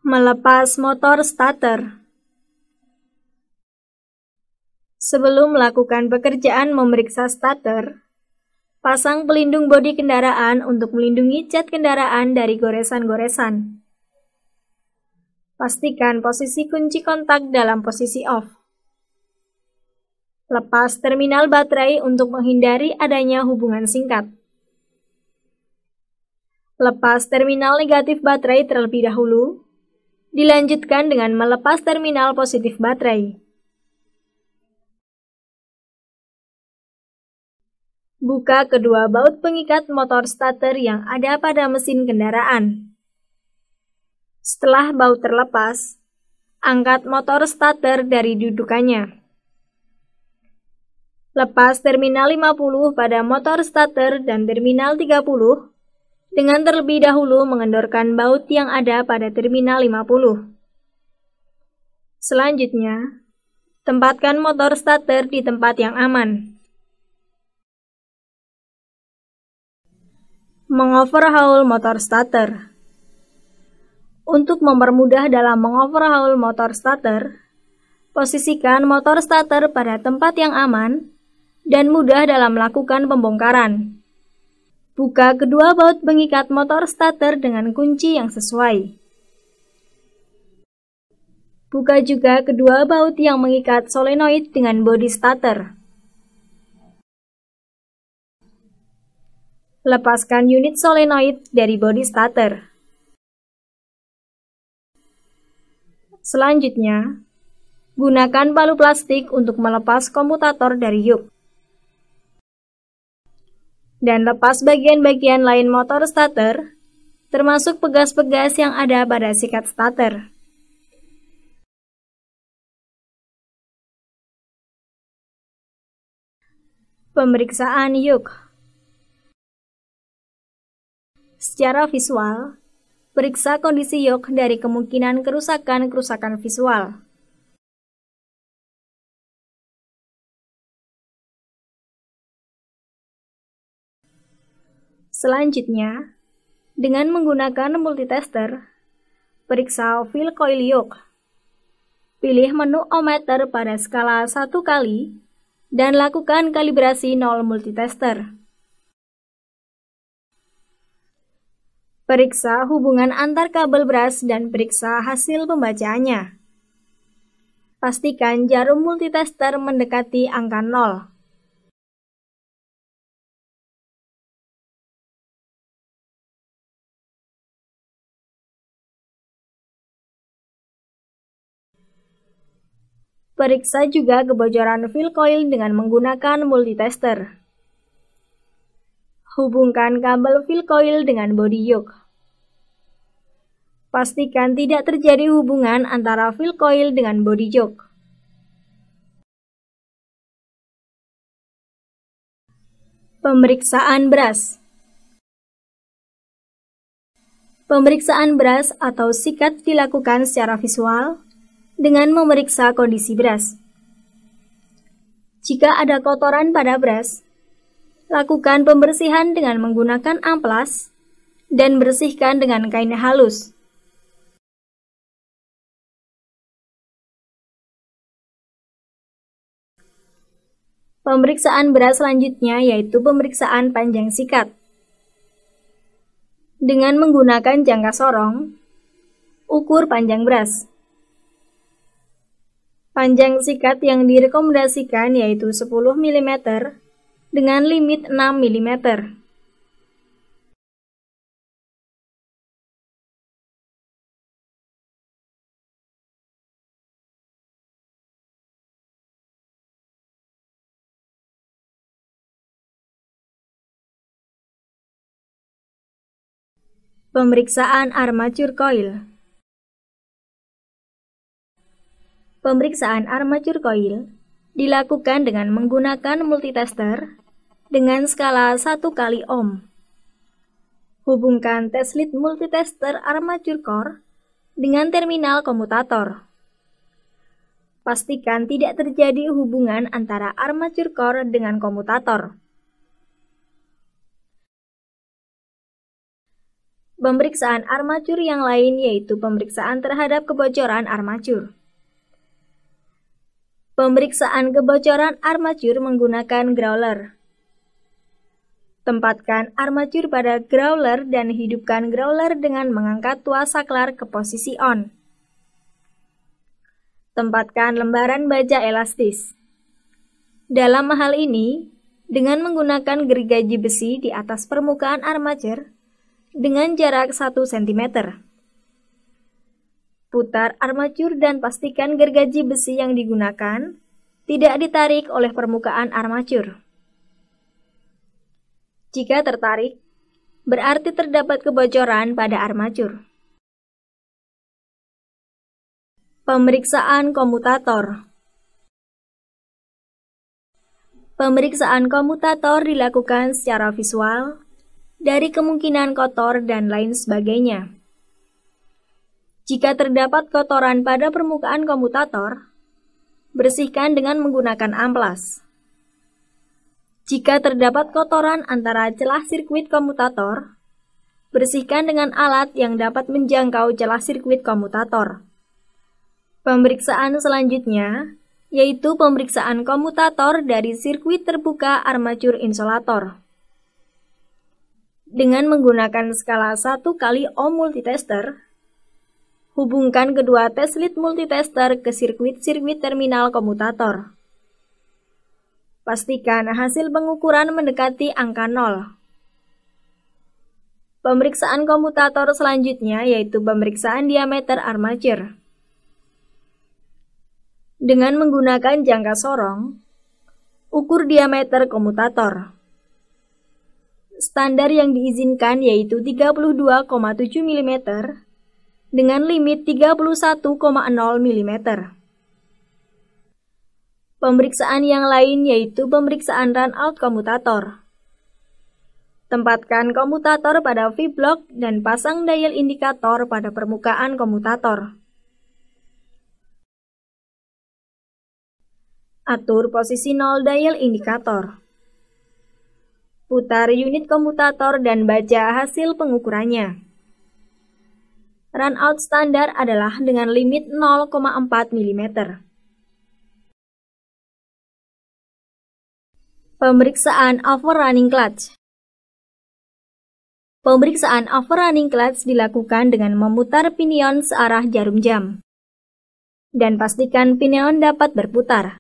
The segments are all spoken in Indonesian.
Melepas motor starter. Sebelum melakukan pekerjaan memeriksa starter, pasang pelindung bodi kendaraan untuk melindungi cat kendaraan dari goresan-goresan. Pastikan posisi kunci kontak dalam posisi off. Lepas terminal baterai untuk menghindari adanya hubungan singkat. Lepas terminal negatif baterai terlebih dahulu, dilanjutkan dengan melepas terminal positif baterai. Buka kedua baut pengikat motor starter yang ada pada mesin kendaraan. Setelah baut terlepas, angkat motor starter dari dudukannya. Lepas terminal 50 pada motor starter dan terminal 30 dengan terlebih dahulu mengendorkan baut yang ada pada terminal 50. Selanjutnya, tempatkan motor starter di tempat yang aman. Mengoverhaul motor starter. Untuk mempermudah dalam mengoverhaul motor starter, posisikan motor starter pada tempat yang aman dan mudah dalam melakukan pembongkaran. Buka kedua baut pengikat motor starter dengan kunci yang sesuai. Buka juga kedua baut yang mengikat solenoid dengan bodi starter. Lepaskan unit solenoid dari bodi starter. Selanjutnya, gunakan palu plastik untuk melepas komutator dari yuk. Dan lepas bagian-bagian lain motor starter, termasuk pegas-pegas yang ada pada sikat starter. Pemeriksaan yuk. Secara visual, periksa kondisi yuk dari kemungkinan kerusakan visual. Selanjutnya, dengan menggunakan multitester, periksa feel coil yoke. Pilih menu ohmmeter pada skala 1 kali dan lakukan kalibrasi 0 multitester. Periksa hubungan antar kabel brush dan periksa hasil pembacaannya. Pastikan jarum multitester mendekati angka 0. Periksa juga kebocoran feel coil dengan menggunakan multitester. Hubungkan kabel feel coil dengan bodi yoke. Pastikan tidak terjadi hubungan antara feel coil dengan bodi yoke. Pemeriksaan brush. Pemeriksaan brush atau sikat dilakukan secara visual dengan memeriksa kondisi brush. Jika ada kotoran pada brush, lakukan pembersihan dengan menggunakan amplas dan bersihkan dengan kain halus. Pemeriksaan brush selanjutnya yaitu pemeriksaan panjang sikat. Dengan menggunakan jangka sorong, ukur panjang brush. Panjang sikat yang direkomendasikan yaitu 10 mm dengan limit 6 mm. Pemeriksaan armature coil. Pemeriksaan armature coil dilakukan dengan menggunakan multitester dengan skala 1 kali ohm. Hubungkan test lead multitester armature core dengan terminal komutator. Pastikan tidak terjadi hubungan antara armature core dengan komutator. Pemeriksaan armatur yang lain yaitu pemeriksaan terhadap kebocoran armatur. Pemeriksaan kebocoran armatur menggunakan growler. Tempatkan armatur pada growler dan hidupkan growler dengan mengangkat tuas saklar ke posisi on. Tempatkan lembaran baja elastis. Dalam hal ini, dengan menggunakan gergaji besi di atas permukaan armatur dengan jarak 1 cm. Putar armatur dan pastikan gergaji besi yang digunakan tidak ditarik oleh permukaan armatur. Jika tertarik, berarti terdapat kebocoran pada armatur. Pemeriksaan komutator. Pemeriksaan komutator dilakukan secara visual dari kemungkinan kotor dan lain sebagainya. Jika terdapat kotoran pada permukaan komutator, bersihkan dengan menggunakan amplas. Jika terdapat kotoran antara celah sirkuit komutator, bersihkan dengan alat yang dapat menjangkau celah sirkuit komutator. Pemeriksaan selanjutnya yaitu pemeriksaan komutator dari sirkuit terbuka armatur insulator. Dengan menggunakan skala 1 kali ohm multitester, hubungkan kedua test lead multitester ke sirkuit-sirkuit terminal komutator. Pastikan hasil pengukuran mendekati angka 0. Pemeriksaan komutator selanjutnya yaitu pemeriksaan diameter armatur. Dengan menggunakan jangka sorong, ukur diameter komutator. Standar yang diizinkan yaitu 32,7 mm dengan limit 31,0 mm. Pemeriksaan yang lain yaitu pemeriksaan runout komutator. Tempatkan komutator pada V-block dan pasang dial indikator pada permukaan komutator. Atur posisi 0 dial indikator. Putar unit komutator dan baca hasil pengukurannya. Runout standar adalah dengan limit 0,4 mm. Pemeriksaan overrunning clutch. Pemeriksaan overrunning clutch dilakukan dengan memutar pinion searah jarum jam. Dan pastikan pinion dapat berputar.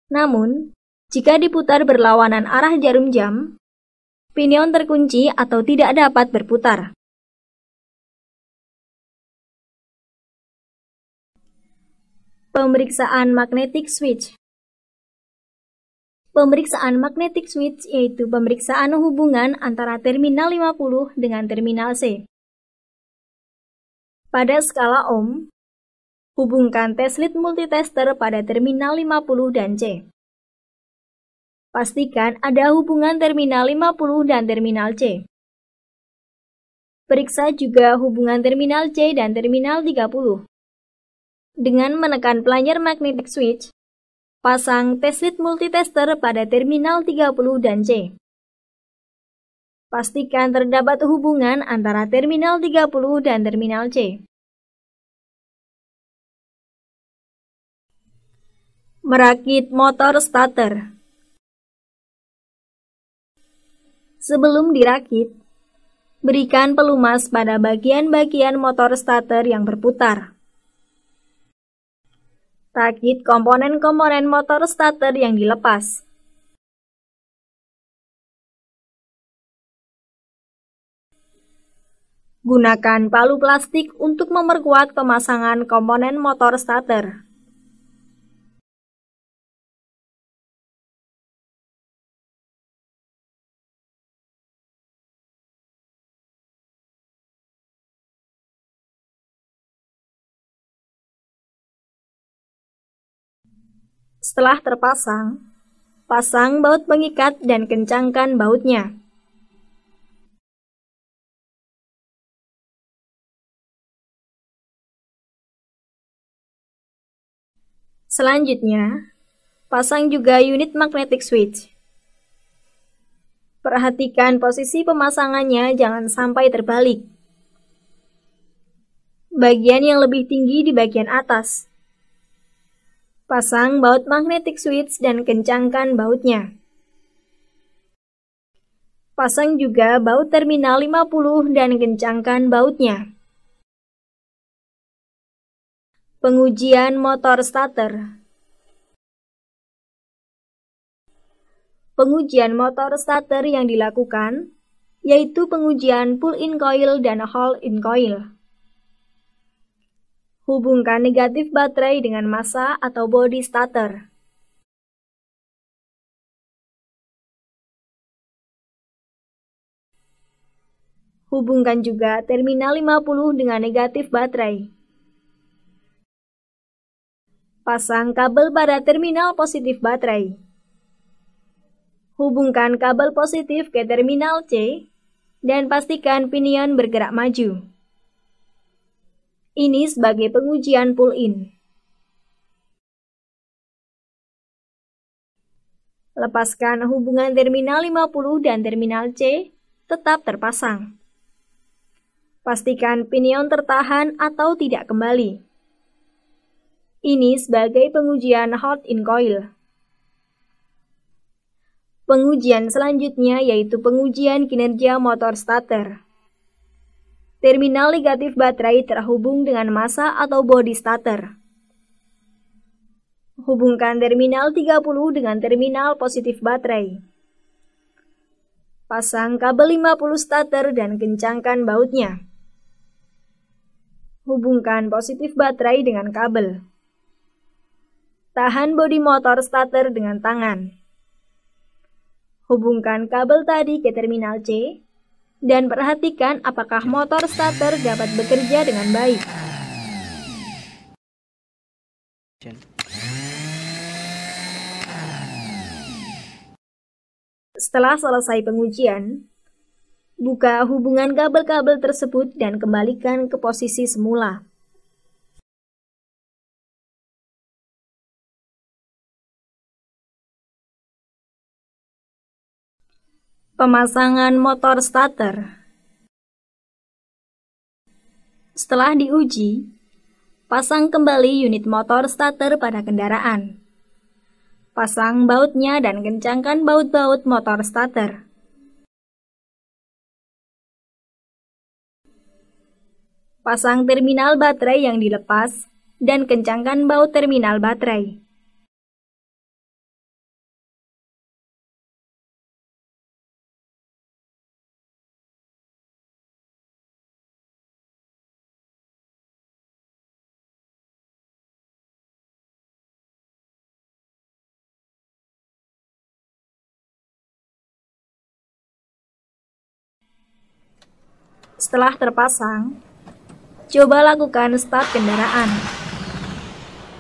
Namun, jika diputar berlawanan arah jarum jam, pinion terkunci atau tidak dapat berputar. Pemeriksaan magnetic switch. Pemeriksaan magnetic switch yaitu pemeriksaan hubungan antara terminal 50 dengan terminal C. Pada skala ohm, hubungkan test lead multitester pada terminal 50 dan C. Pastikan ada hubungan terminal 50 dan terminal C. Periksa juga hubungan terminal C dan terminal 30. Dengan menekan plunger magnetic switch, pasang test lead multitester pada terminal 30 dan C. Pastikan terdapat hubungan antara terminal 30 dan terminal C. Merakit motor starter. Sebelum dirakit, berikan pelumas pada bagian-bagian motor starter yang berputar. Rakit komponen-komponen motor starter yang dilepas. Gunakan palu plastik untuk memperkuat pemasangan komponen motor starter. Setelah terpasang, pasang baut pengikat dan kencangkan bautnya. Selanjutnya, pasang juga unit magnetic switch. Perhatikan posisi pemasangannya jangan sampai terbalik. Bagian yang lebih tinggi di bagian atas. Pasang baut magnetic switch dan kencangkan bautnya. Pasang juga baut terminal 50 dan kencangkan bautnya. Pengujian motor starter. Pengujian motor starter yang dilakukan yaitu pengujian pull-in coil dan hold-in coil. Hubungkan negatif baterai dengan massa atau bodi starter. Hubungkan juga terminal 50 dengan negatif baterai. Pasang kabel pada terminal positif baterai. Hubungkan kabel positif ke terminal C dan pastikan pinion bergerak maju. Ini sebagai pengujian pull-in. Lepaskan hubungan terminal 50 dan terminal C tetap terpasang. Pastikan pinion tertahan atau tidak kembali. Ini sebagai pengujian hold-in coil. Pengujian selanjutnya yaitu pengujian kinerja motor starter. Terminal negatif baterai terhubung dengan massa atau bodi starter. Hubungkan terminal 30 dengan terminal positif baterai. Pasang kabel 50 starter dan kencangkan bautnya. Hubungkan positif baterai dengan kabel. Tahan bodi motor starter dengan tangan. Hubungkan kabel tadi ke terminal C dan perhatikan apakah motor starter dapat bekerja dengan baik. Setelah selesai pengujian, buka hubungan kabel-kabel tersebut dan kembalikan ke posisi semula. Pemasangan motor starter. Setelah diuji, pasang kembali unit motor starter pada kendaraan. Pasang bautnya dan kencangkan baut-baut motor starter. Pasang terminal baterai yang dilepas dan kencangkan baut terminal baterai. Setelah terpasang, coba lakukan start kendaraan.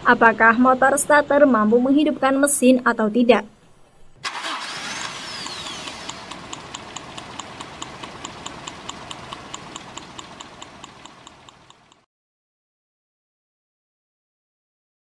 Apakah motor starter mampu menghidupkan mesin atau tidak?